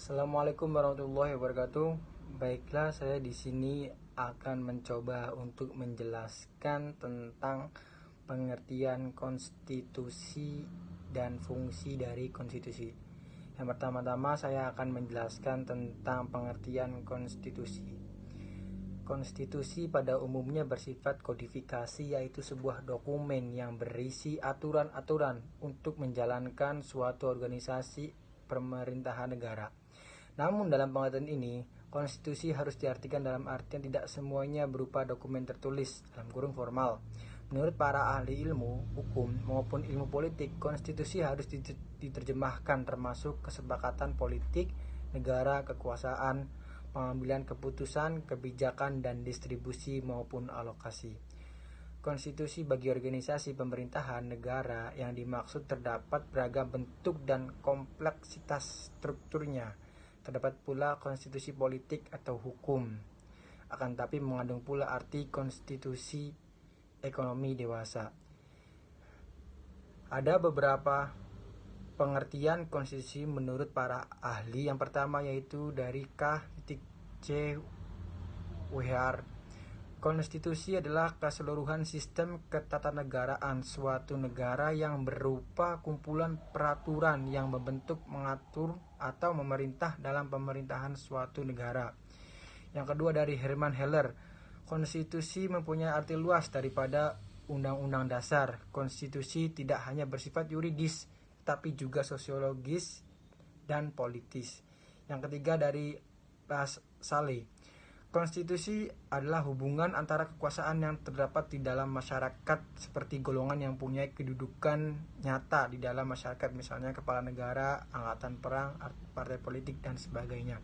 Assalamualaikum warahmatullahi wabarakatuh. Baiklah, saya di sini akan mencoba untuk menjelaskan tentang pengertian konstitusi dan fungsi dari konstitusi. Yang pertama-tama saya akan menjelaskan tentang pengertian konstitusi. Konstitusi pada umumnya bersifat kodifikasi, yaitu sebuah dokumen yang berisi aturan-aturan untuk menjalankan suatu organisasi pemerintahan negara. Namun dalam pengertian ini, konstitusi harus diartikan dalam artian tidak semuanya berupa dokumen tertulis dalam kurung formal. Menurut para ahli ilmu hukum maupun ilmu politik, konstitusi harus diterjemahkan termasuk kesepakatan politik, negara, kekuasaan, pengambilan keputusan, kebijakan, dan distribusi maupun alokasi. Konstitusi bagi organisasi pemerintahan negara yang dimaksud terdapat beragam bentuk dan kompleksitas strukturnya. Terdapat pula konstitusi politik atau hukum, akan tapi mengandung pula arti konstitusi ekonomi dewasa. Ada beberapa pengertian konstitusi menurut para ahli. Yang pertama yaitu dari K.C. Wehar. Konstitusi adalah keseluruhan sistem ketatanegaraan suatu negara yang berupa kumpulan peraturan yang membentuk, mengatur, atau memerintah dalam pemerintahan suatu negara. Yang kedua dari Herman Heller. Konstitusi mempunyai arti luas daripada undang-undang dasar. Konstitusi tidak hanya bersifat yuridis, tapi juga sosiologis dan politis. Yang ketiga dari Bas Saleh. Konstitusi adalah hubungan antara kekuasaan yang terdapat di dalam masyarakat seperti golongan yang punya kedudukan nyata di dalam masyarakat, misalnya kepala negara, angkatan perang, partai politik, dan sebagainya.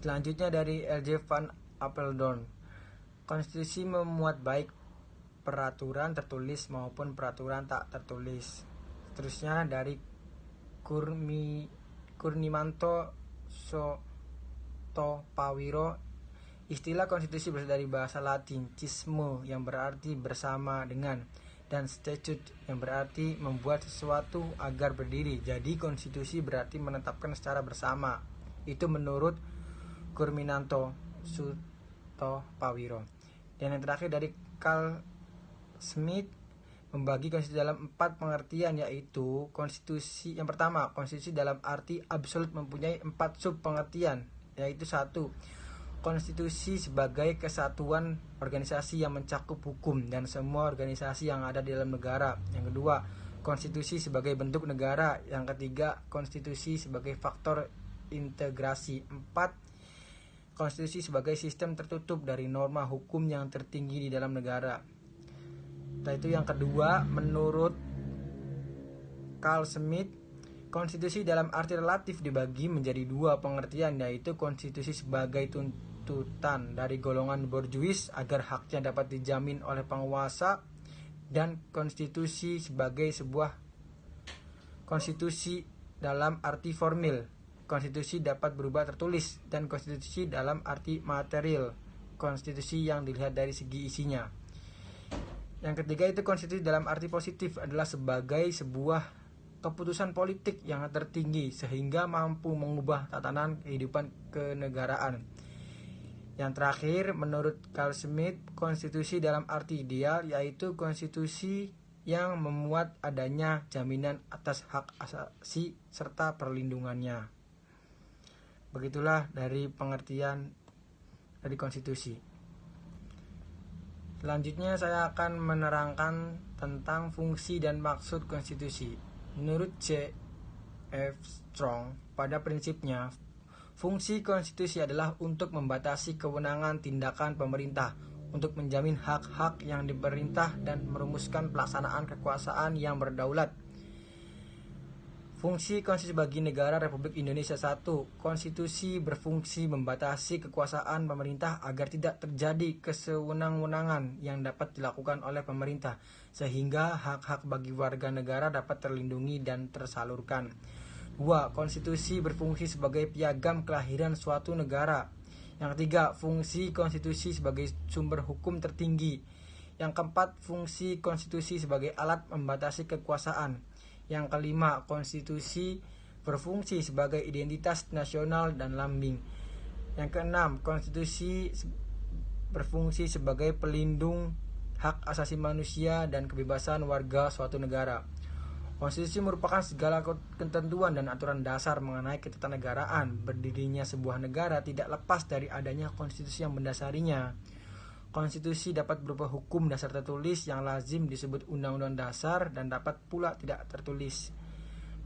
Selanjutnya dari L.J. van Apeldoorn. Konstitusi memuat baik peraturan tertulis maupun peraturan tak tertulis. Seterusnya dari Kurnimanto Sotopawiro. Istilah konstitusi berasal dari bahasa Latin cismo yang berarti bersama dengan, dan statute yang berarti membuat sesuatu agar berdiri. Jadi konstitusi berarti menetapkan secara bersama. Itu menurut Kurnimanto Sotopawiro. Dan yang terakhir dari Carl Smith membagi konstitusi dalam 4 pengertian, yaitu konstitusi yang pertama, konstitusi dalam arti absolut mempunyai 4 sub pengertian, yaitu 1. Konstitusi sebagai kesatuan organisasi yang mencakup hukum dan semua organisasi yang ada di dalam negara. Yang kedua, konstitusi sebagai bentuk negara. Yang ketiga, konstitusi sebagai faktor integrasi. 4. Konstitusi sebagai sistem tertutup dari norma hukum yang tertinggi di dalam negara. Itu yang kedua, menurut Carl Smith, konstitusi dalam arti relatif dibagi menjadi 2 pengertian, yaitu konstitusi sebagai tuntutan dari golongan borjuis agar haknya dapat dijamin oleh penguasa, dan konstitusi sebagai sebuah konstitusi dalam arti formil. Konstitusi dapat berubah tertulis, dan konstitusi dalam arti material, konstitusi yang dilihat dari segi isinya. Yang ketiga itu konstitusi dalam arti positif, adalah sebagai sebuah keputusan politik yang tertinggi sehingga mampu mengubah tatanan kehidupan kenegaraan. Yang terakhir menurut Carl Smith, konstitusi dalam arti ideal, yaitu konstitusi yang memuat adanya jaminan atas hak asasi serta perlindungannya. Begitulah dari pengertian dari konstitusi. Selanjutnya saya akan menerangkan tentang fungsi dan maksud konstitusi. Menurut J.F. Strong, pada prinsipnya, fungsi konstitusi adalah untuk membatasi kewenangan tindakan pemerintah, untuk menjamin hak-hak yang diperintah dan merumuskan pelaksanaan kekuasaan yang berdaulat. Fungsi konstitusi bagi negara Republik Indonesia 1. Konstitusi berfungsi membatasi kekuasaan pemerintah agar tidak terjadi kesewenang-wenangan yang dapat dilakukan oleh pemerintah, sehingga hak-hak bagi warga negara dapat terlindungi dan tersalurkan. 2. Konstitusi berfungsi sebagai piagam kelahiran suatu negara. Yang ketiga, fungsi konstitusi sebagai sumber hukum tertinggi. Yang keempat, fungsi konstitusi sebagai alat membatasi kekuasaan. Yang kelima, konstitusi berfungsi sebagai identitas nasional dan lambing. Yang keenam, konstitusi berfungsi sebagai pelindung hak asasi manusia dan kebebasan warga suatu negara. Konstitusi merupakan segala ketentuan dan aturan dasar mengenai ketatanegaraan. Berdirinya sebuah negara tidak lepas dari adanya konstitusi yang mendasarinya. Konstitusi dapat berupa hukum dasar tertulis yang lazim disebut undang-undang dasar dan dapat pula tidak tertulis.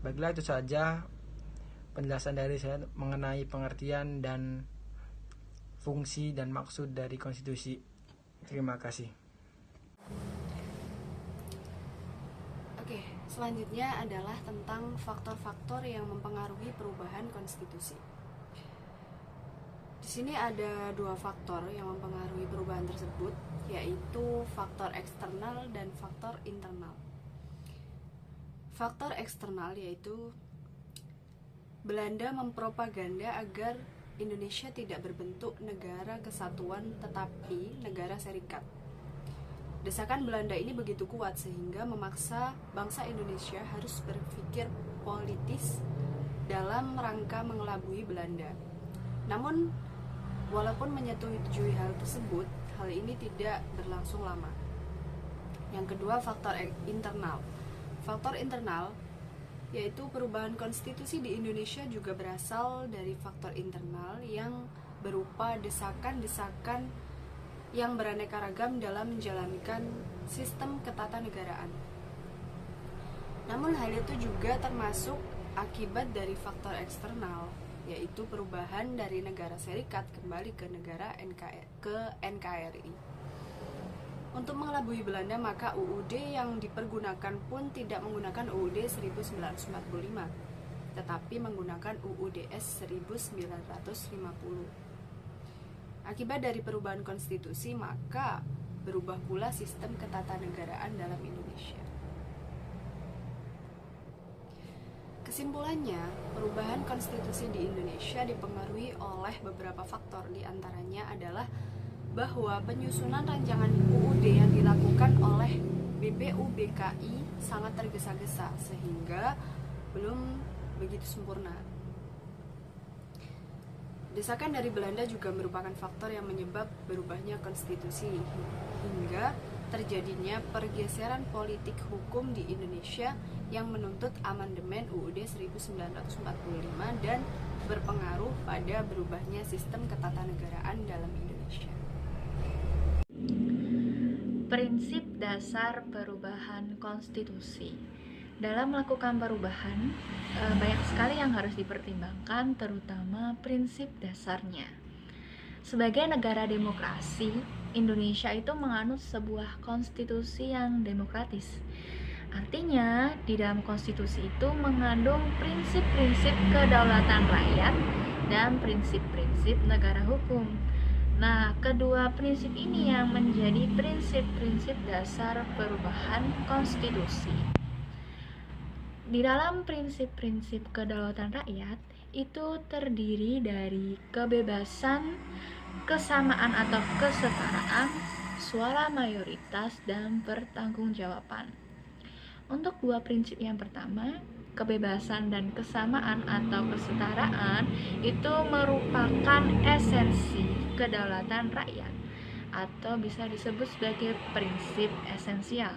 Baiklah, itu saja penjelasan dari saya mengenai pengertian dan fungsi dan maksud dari konstitusi. Terima kasih. Oke, selanjutnya adalah tentang faktor-faktor yang mempengaruhi perubahan konstitusi. Di sini ada 2 faktor yang mempengaruhi perubahan tersebut, yaitu faktor eksternal dan faktor internal. Faktor eksternal yaitu Belanda mempropaganda agar Indonesia tidak berbentuk negara kesatuan tetapi negara serikat. Desakan Belanda ini begitu kuat sehingga memaksa bangsa Indonesia harus berpikir politis dalam rangka mengelabui Belanda. Namun, walaupun menyetujui hal tersebut, hal ini tidak berlangsung lama. Yang kedua, faktor internal. Faktor internal yaitu perubahan konstitusi di Indonesia juga berasal dari faktor internal yang berupa desakan-desakan yang beraneka ragam dalam menjalankan sistem ketatanegaraan. Namun hal itu juga termasuk akibat dari faktor eksternal, yaitu perubahan dari negara serikat kembali ke negara NKRI. Untuk mengelabui Belanda, maka UUD yang dipergunakan pun tidak menggunakan UUD 1945, tetapi menggunakan UUDS 1950. Akibat dari perubahan konstitusi, maka berubah pula sistem ketatanegaraan dalam Indonesia. Kesimpulannya, perubahan konstitusi di Indonesia dipengaruhi oleh beberapa faktor, diantaranya adalah bahwa penyusunan rancangan UUD yang dilakukan oleh BPUBKI sangat tergesa-gesa sehingga belum begitu sempurna. Desakan dari Belanda juga merupakan faktor yang menyebab berubahnya konstitusi hingga terjadinya pergeseran politik hukum di Indonesia yang menuntut amandemen UUD 1945 dan berpengaruh pada berubahnya sistem ketatanegaraan dalam Indonesia. Prinsip dasar perubahan konstitusi. Dalam melakukan perubahan, banyak sekali yang harus dipertimbangkan, terutama prinsip dasarnya. Sebagai negara demokrasi, Indonesia itu menganut sebuah konstitusi yang demokratis. Artinya, di dalam konstitusi itu mengandung prinsip-prinsip kedaulatan rakyat dan prinsip-prinsip negara hukum. Nah, kedua prinsip ini yang menjadi prinsip-prinsip dasar perubahan konstitusi. Di dalam prinsip-prinsip kedaulatan rakyat itu terdiri dari kebebasan, kesamaan atau kesetaraan, suara mayoritas, dan pertanggungjawaban. Untuk 2 prinsip yang pertama, kebebasan dan kesamaan atau kesetaraan itu merupakan esensi kedaulatan rakyat atau bisa disebut sebagai prinsip esensial.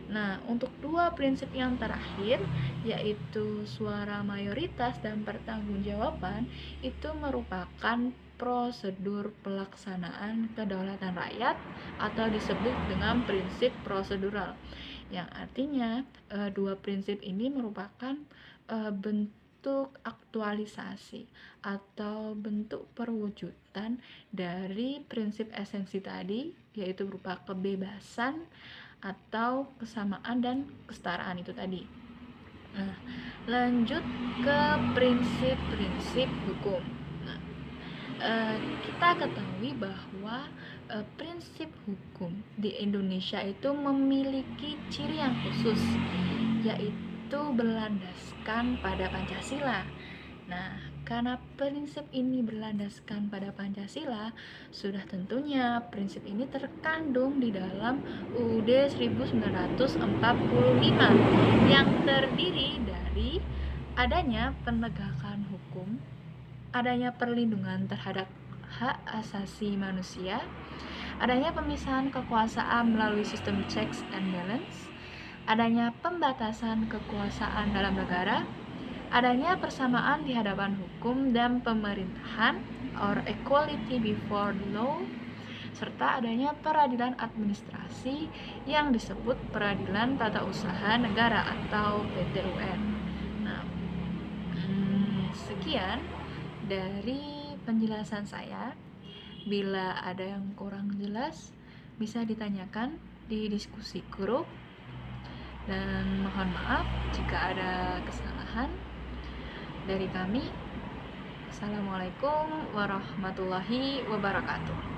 Nah, untuk 2 prinsip yang terakhir, yaitu suara mayoritas dan pertanggungjawaban, itu merupakan prosedur pelaksanaan kedaulatan rakyat atau disebut dengan prinsip prosedural, yang artinya 2 prinsip ini merupakan bentuk aktualisasi atau bentuk perwujudan dari prinsip esensi tadi, yaitu berupa kebebasan atau kesamaan dan kesetaraan itu tadi. Nah, lanjut ke prinsip-prinsip hukum. Nah, kita ketahui bahwa prinsip hukum di Indonesia itu memiliki ciri yang khusus, yaitu berlandaskan pada Pancasila. Nah, karena prinsip ini berlandaskan pada Pancasila, sudah tentunya prinsip ini terkandung di dalam UUD 1945 yang terdiri dari adanya penegakan hukum, adanya perlindungan terhadap hak asasi manusia, adanya pemisahan kekuasaan melalui sistem checks and balance, adanya pembatasan kekuasaan dalam negara, adanya persamaan di hadapan hukum dan pemerintahan or equality before the law, serta adanya peradilan administrasi yang disebut peradilan tata usaha negara atau PT-UN. Nah, sekian dari penjelasan saya. Bila ada yang kurang jelas, bisa ditanyakan di diskusi grup. Dan mohon maaf jika ada kesalahan dari kami. Assalamualaikum warahmatullahi wabarakatuh.